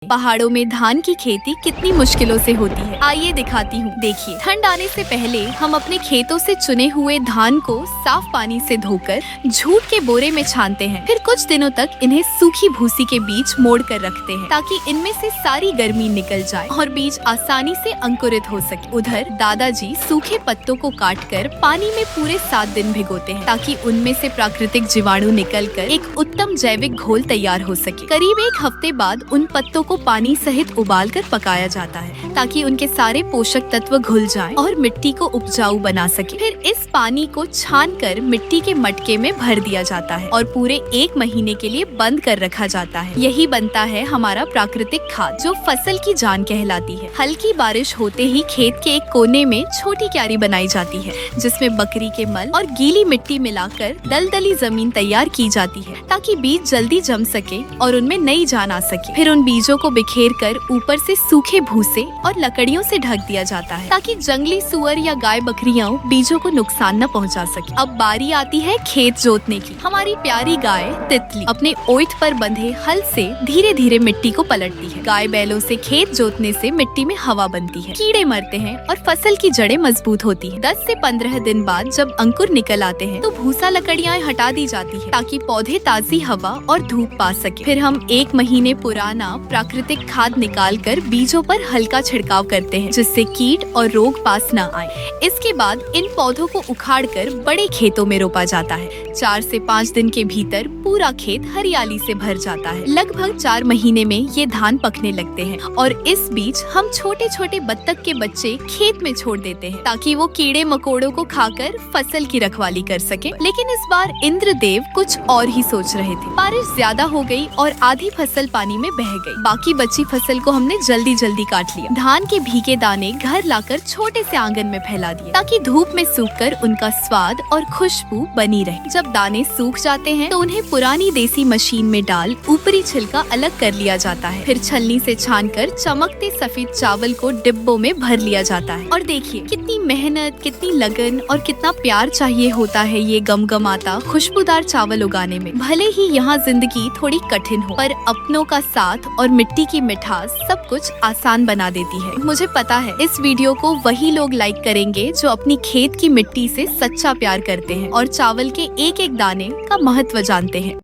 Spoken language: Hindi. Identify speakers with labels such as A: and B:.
A: पहाड़ों में धान की खेती कितनी मुश्किलों से होती है, आइए दिखाती हूँ। देखिए, ठंड आने से पहले हम अपने खेतों से चुने हुए धान को साफ पानी से धोकर झूट के बोरे में छानते हैं। फिर कुछ दिनों तक इन्हें सूखी भूसी के बीच मोड़ कर रखते हैं ताकि इनमें से सारी गर्मी निकल जाए और बीज आसानी से अंकुरित हो सके। उधर दादाजी सूखे पत्तों को काटकर पानी में पूरे 7 दिन भिगोते हैं ताकि उनमें से प्राकृतिक जीवाणु निकलकर एक उत्तम जैविक घोल तैयार हो सके। करीब 1 हफ्ते बाद उन पत्तों को पानी सहित उबालकर पकाया जाता है ताकि उनके सारे पोषक तत्व घुल जाएं और मिट्टी को उपजाऊ बना सके। फिर इस पानी को छानकर मिट्टी के मटके में भर दिया जाता है और पूरे 1 महीने के लिए बंद कर रखा जाता है। यही बनता है हमारा प्राकृतिक खाद जो फसल की जान कहलाती है। हल्की बारिश होते ही खेत के एक कोने में छोटी क्यारी बनाई जाती है जिसमें बकरी के मल और गीली मिट्टी मिलाकर दलदली जमीन तैयार की जाती है ताकि बीज जल्दी जम सके और उनमें नई जान आ सके। फिर उन बीजों को बिखेर कर ऊपर से सूखे भूसे और लकड़ियों से ढक दिया जाता है ताकि जंगली सुअर या गाय बकरियां बीजों को नुकसान न पहुंचा सके। अब बारी आती है खेत जोतने की। हमारी प्यारी गाय तितली अपने ओठ पर बंधे हल से धीरे धीरे मिट्टी को पलटती है। गाय बैलों से खेत जोतने से मिट्टी में हवा बनती है, कीड़े मरते हैं और फसल की जड़ें मजबूत होती है। 10 से 15 दिन बाद जब अंकुर निकल आते हैं तो भूसा लकड़ियाँ हटा दी जाती है ताकि पौधे ताजी हवा और धूप पा सके। फिर हम 1 महीने पुराना प्राकृतिक खाद निकालकर बीजों पर हल्का छिड़काव करते हैं जिससे कीट और रोग पास न आए। इसके बाद इन पौधों को उखाड़कर बड़े खेतों में रोपा जाता है। 4 से 5 दिन के भीतर पूरा खेत हरियाली से भर जाता है। लगभग 4 महीने में ये धान पकने लगते हैं और इस बीच हम छोटे छोटे बत्तख के बच्चे खेत में छोड़ देते हैं ताकि वो कीड़े मकोड़ों को खाकर फसल की रखवाली कर सके। लेकिन इस बार इंद्रदेव कुछ और ही सोच रहे थे। बारिश ज्यादा हो गई और आधी फसल पानी में बह गई। बाकी बची फसल को हमने जल्दी जल्दी काट लिया। धान के भीगे दाने घर लाकर छोटे से आंगन में फैला दिए ताकि धूप में सूखकर उनका स्वाद और खुशबू बनी रहे। जब दाने सूख जाते हैं तो उन्हें पुरानी देसी मशीन में डाल ऊपरी छिलका अलग कर लिया जाता है। फिर छलनी से छानकर चमकते सफेद चावल को डिब्बों में भर लिया जाता है। और देखिए कितनी मेहनत, कितनी लगन और कितना प्यार चाहिए होता है ये गमगमाता खुशबूदार चावल उगाने में। भले ही यहाँ जिंदगी थोड़ी कठिन हो पर अपनों का साथ और मिट्टी की मिठास सब कुछ आसान बना देती है। मुझे पता है इस वीडियो को वही लोग लाइक करेंगे जो अपनी खेत की मिट्टी से सच्चा प्यार करते हैं और चावल के एक एक दाने का महत्व जानते हैं।